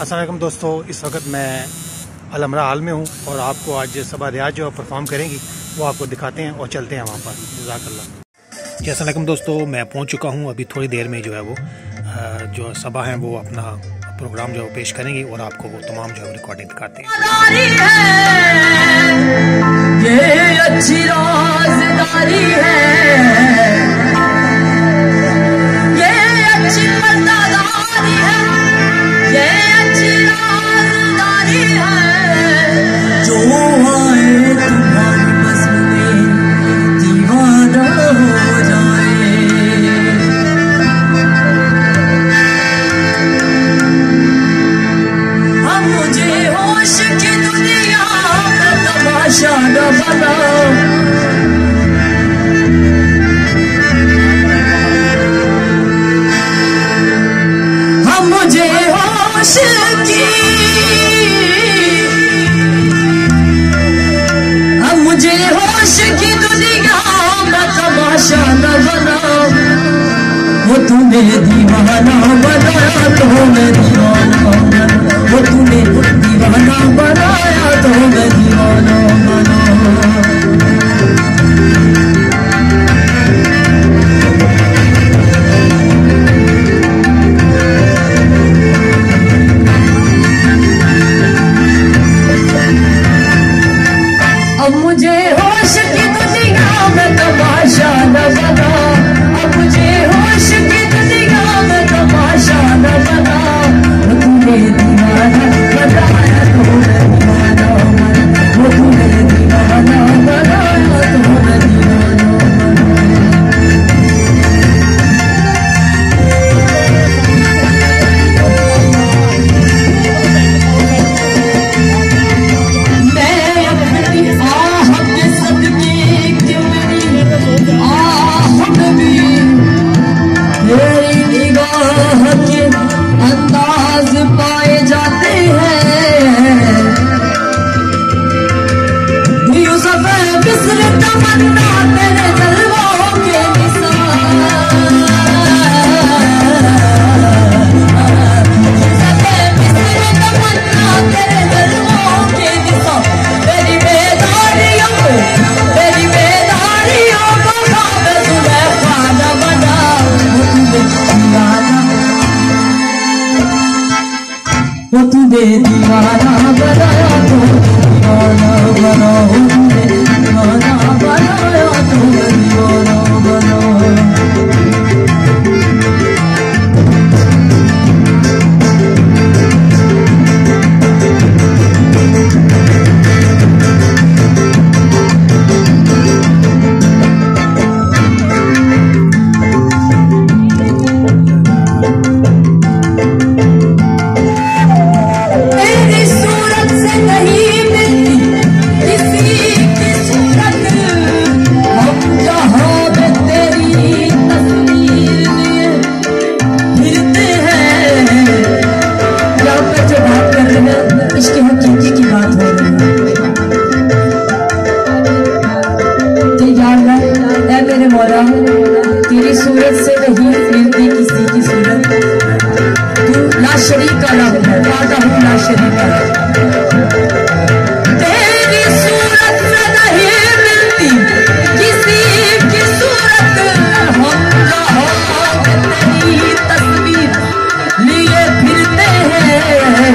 अस्सलाम वालेकुम दोस्तों, इस वक्त मैं अलमरा हाल में हूँ और आपको आज सबा रियाज जो परफॉर्म करेंगी वो आपको दिखाते हैं और चलते हैं वहाँ पर। जज़ाकल्लाह। अस्सलाम वालेकुम दोस्तों, मैं पहुँच चुका हूँ। अभी थोड़ी देर में जो है वो जो सबा हैं वो अपना प्रोग्राम जो पेश करेंगी और आपको वो तमाम जो है रिकॉर्डिंग दिखाते हैं। ये अच्छी राज़दारी है, ये अच्छी पर्दादारी है, ये अच्छी राज़दारी है। जो आए तुम्हारी बज़्म में दीवाना हो जाए। हम मुझे होश की दुनिया में तमाशा न बनाओ। हम मुझे होश की, हम मुझे होश की दुनिया में तमाशा न बनाओ। वो तुम्हें दीवाना बनाया तो मैं दीवाना बना, वो तुम्हें दीवाना बनाया तो मैं दीवाना बना। अब मुझे होश की दुनिया में तमाशा न बना, अब मुझे होश की दुनिया में तमाशा न बना। वो तुम्हें दीवाना बनाया तो मैं दीवाना बना, वो तुम्हें दीवाना बनाया तो मैं दीवाना अंदाज पाए जाते हैं। यूसुफ मिस्र तमन्ना तेरे जलवों के निशान। यूसुफ मिस्र तमन्ना तेरे जलवों के निशान। तेरी बेदारियों को, तेरी बेदारियों को ख्वाब जुलेखा न बना। वो तुम्हें दीवाना बनाया तो दीवाना बना, वो तुम्हें दीवाना बनाया तो दीवाना बना। तेरी सूरत से नहीं मिलती किसी की सूरत, तू ला शरीक है, ला शरीक है। तेरी सूरत से नहीं मिलती किसी की सूरत, हम जहाँ तेरी तस्वीर लिए फिरते हैं।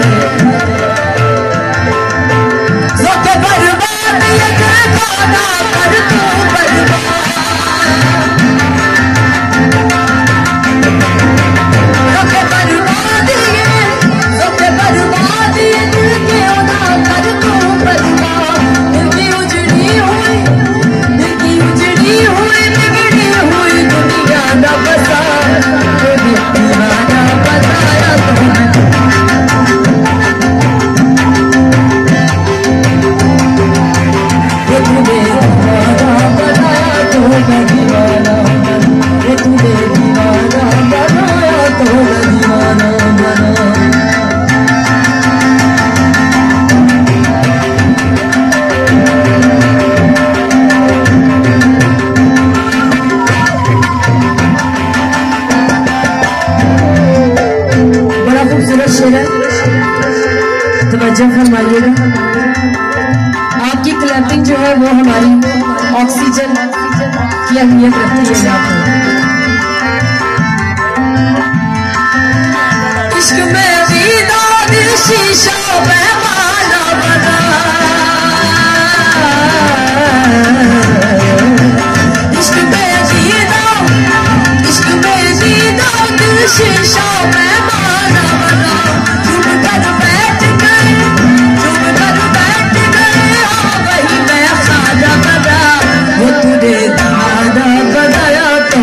ज़ोक़ बर्बाद ये ख़ाना पर तू बर्बाद। बर्बादी ऑक्सीजन की अहमियत रखती है यहाँ पर। इश्क में दीदा दिल शीशा पैमाना बना, इश्क में दीदा दिल शीशा पैमाना बना। चुप कर बैठ गए वही मैं खाना बना, वो तुझे खाना बनाया तो